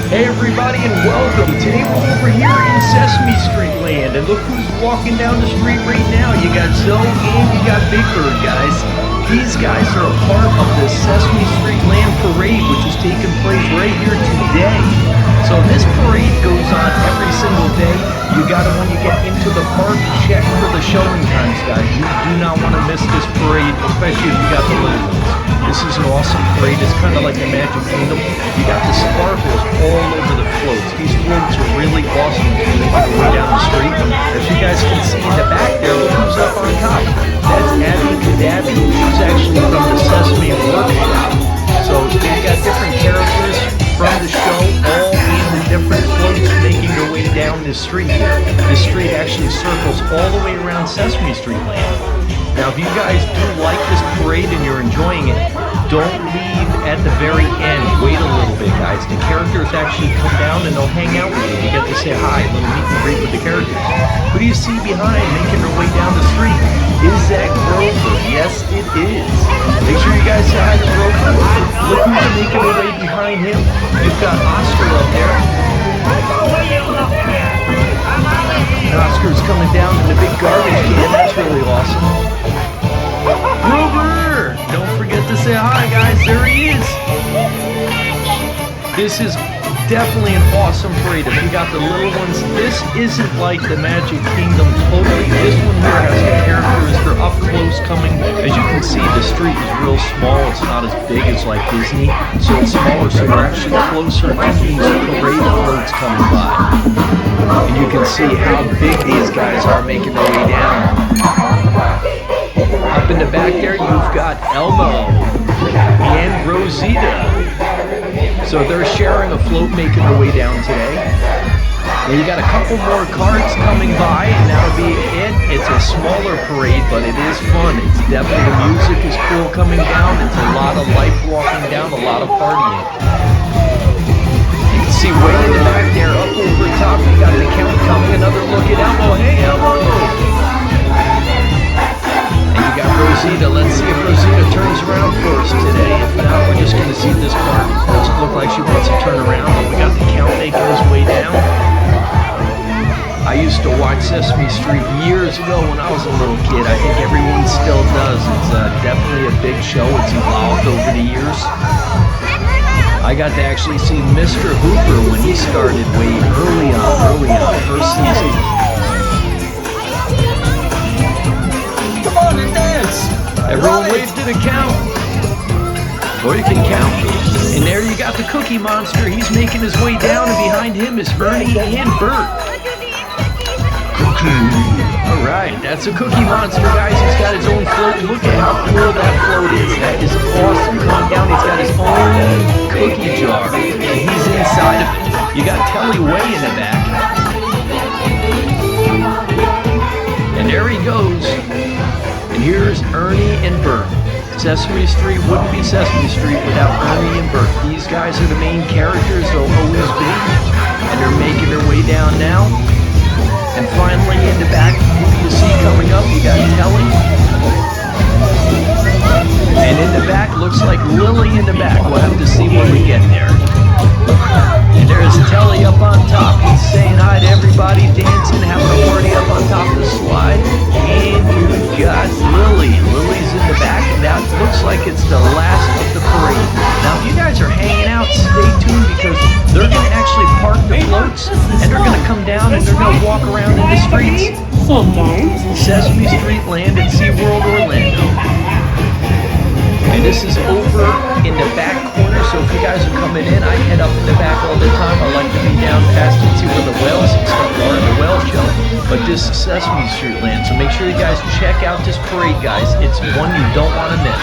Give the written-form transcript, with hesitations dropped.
Hey everybody and welcome. Today we're over here in Sesame Street Land and look who's walking down the street right now. You got Zoe and you got Big Bird, guys. These guys are a part of the Sesame Street Land Parade, which is taking place right here today. So this parade goes on every single day. You gotta, when you get into the park, check for the showing times, guys. You do not want to miss this parade, especially if you got the little ones. This is an awesome parade. It's kind of like a Magic Kingdom. You got the sparkles all over the floats. These floats are really awesome as you make your way down the street. As you guys can see in the back there, look who's up on top. That's Cadabby. She's actually from the Sesame Workshop. So you got different characters from the show, all in the different floats making their way down this street here. This street actually circles all the way around Sesame Street Land. Now, if you guys do like this parade and you're enjoying it, don't leave at the very end. Wait a little bit, guys. The characters actually come down and they'll hang out with you. You get to say hi, a little meet and greet with the characters. Who do you see behind making their way down the street? Is that Grover? Yes, it is. Make sure you guys say hi to Grover. Look who's making their way behind him. You've got Oscar up there. And Oscar's coming down in the big garbage can. That's really awesome. Grover! Don't forget to say hi, guys. There he is. This is definitely an awesome parade. If you got the little ones, this isn't like the Magic Kingdom totally. This one here has some characters. They're up close coming. As you can see, the street is real small. It's not as big as like Disney. So it's smaller, so we're actually closer to these parade floats coming by. And you can see how big these guys are making their way down. Up in the back there, you've got Elmo and Rosita. So they're sharing a float making their way down today. And you got a couple more carts coming by, and that'll be it. It's a smaller parade, but it is fun. It's definitely, the music is cool coming down. It's a lot of life walking down, a lot of partying. You can see way in the back there, up over top, you got the count coming. Another look at Elmo. Hey, Elmo! We got Rosita. Let's see if Rosita turns around first today. If not, we're just going to see this car. Doesn't look like she wants to turn around, but we got the count making his way down. I used to watch Sesame Street years ago when I was a little kid. I think everyone still does. It's definitely a big show. It's evolved over the years. I got to actually see Mr. Hooper when he started way early on, first season. Everyone wave to the count. Or you can count. And there you got the Cookie Monster. He's making his way down, and behind him is Ernie and Bert. Cookie. Alright, that's a Cookie Monster, guys. He's got his own float. Look at how cool that float is. That is awesome. Coming down, he's got his own cookie jar. And he's inside of it. You got Telly way in the back. And there he goes. And here's Ernie and Bert. Sesame Street wouldn't be Sesame Street without Ernie and Bert. These guys are the main characters, they'll always be. And they're making their way down now. And finally in the back, who do you see coming up? You got Telly. And in the back, looks like Lily in the back. We'll have to see when we get there. And there's Telly up on top. He's saying hi to everybody, dancing, having a party up on top of the slide. And you've got Lily. Lily's in the back, and that looks like it's the last of the parade. Now, if you guys are hanging out, stay tuned because they're going to actually park the floats, and they're going to come down and they're going to walk around in the streets. Sesame Street Land at SeaWorld Orlando. And this is over in the back corner, so if you guys are coming in, I head up in the back all the time. I like to be down past and see where the whales and stuff are in the whale show. But this is Sesame Street Land, so make sure you guys check out this parade, guys. It's one you don't want to miss.